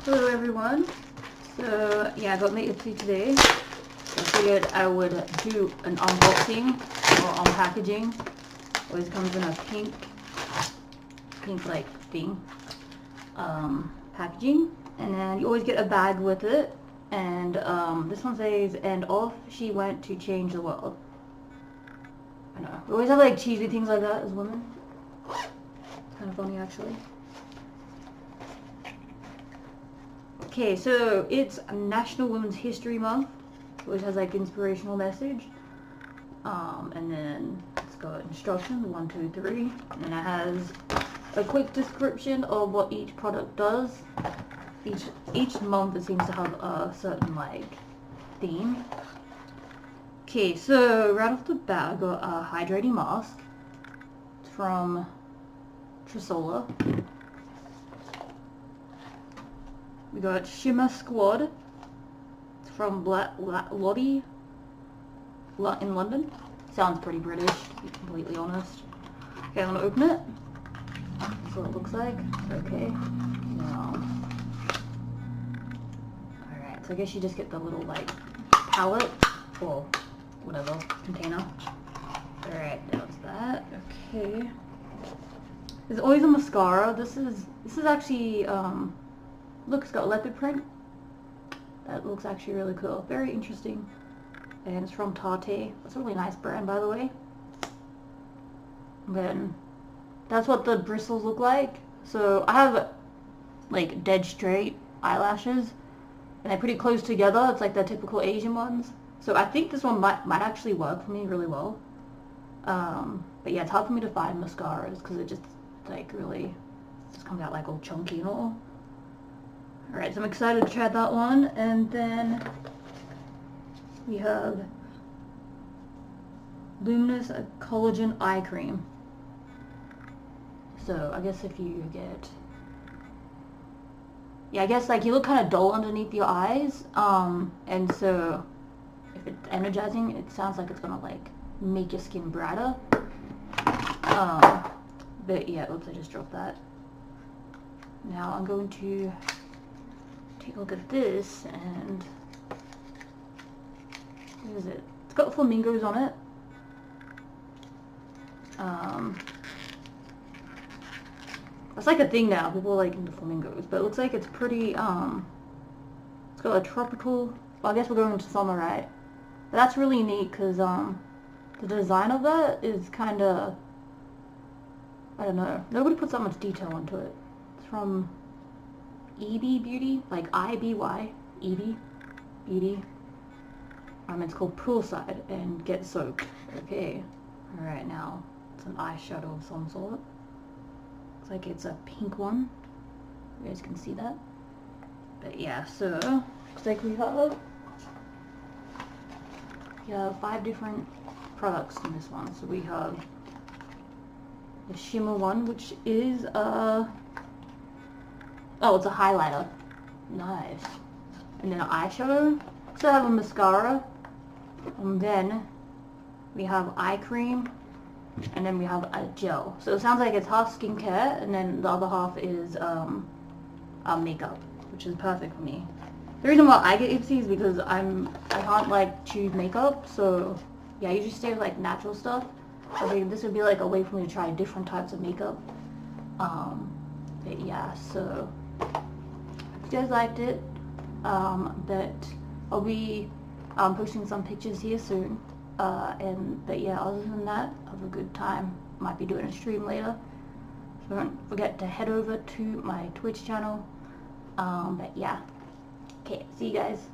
Hello everyone. So yeah, I got my Ipsy today. I figured I would do an unboxing or unpackaging. Always comes in a pink like thing packaging, and then you always get a bag with it. And this one says, "And off she went to change the world." I know. We always have like cheesy things like that as women. Kind of funny actually. Okay, so it's National Women's History Month, which has like inspirational message. And then it's got instructions, 1, 2, 3, and then it has a quick description of what each product does. Each month it seems to have a certain like theme. Okay, so right off the bat I got a hydrating mask. It's from Trisola. We got Shimmer Squad. It's from Lottie in London. Sounds pretty British, to be completely honest. Okay, I'm gonna open it. That's what it looks like. Okay. Now, alright, so I guess you just get the little like palette or whatever container. Alright, that was that. Okay. There's always a mascara. This is actually look, it's got leopard print. That looks actually really cool. Very interesting. And it's from Tarte. It's a really nice brand, by the way. And then that's what the bristles look like. So I have like dead straight eyelashes, and they're pretty close together. It's like the typical Asian ones. So I think this one might actually work for me really well. But yeah, it's hard for me to find mascaras because it just like really just comes out like all chunky and all. Alright, so I'm excited to try that one. And then we have Luminous Collagen Eye Cream. So I guess if you get, yeah, I guess like you look kind of dull underneath your eyes, and so if it's energizing, it sounds like it's gonna like make your skin brighter. But yeah, oops, I just dropped that. Now I'm going to take a look at this, and what is it? It's got flamingos on it. That's like a thing now. People are like into flamingos, but it looks like it's pretty. It's got a tropical. Well, I guess we're going into summer, right? But that's really neat because the design of that is kind of, I don't know. Nobody puts that much detail into it. It's from Eby Beauty, like I-B-Y, Eby Beauty. It's called Poolside and Get Soaked. Okay. Alright, now it's an eyeshadow of some sort. Looks like it's a pink one. You guys can see that. But yeah, so looks like we have 5 different products in this one. So we have the shimmer one, which is oh, it's a highlighter. Nice. And then an eyeshadow. So I have a mascara. And then we have eye cream. And then we have a gel. So it sounds like it's half skincare, and then the other half is makeup, which is perfect for me. The reason why I get Ipsy is because I can't like choose makeup. So yeah, I usually stay with like natural stuff. I think this would be like a way for me to try different types of makeup. But yeah, so if you guys liked it, that I'll be posting some pictures here soon. But yeah, other than that, have a good time. Might be doing a stream later. So don't forget to head over to my Twitch channel. But yeah, okay, see you guys.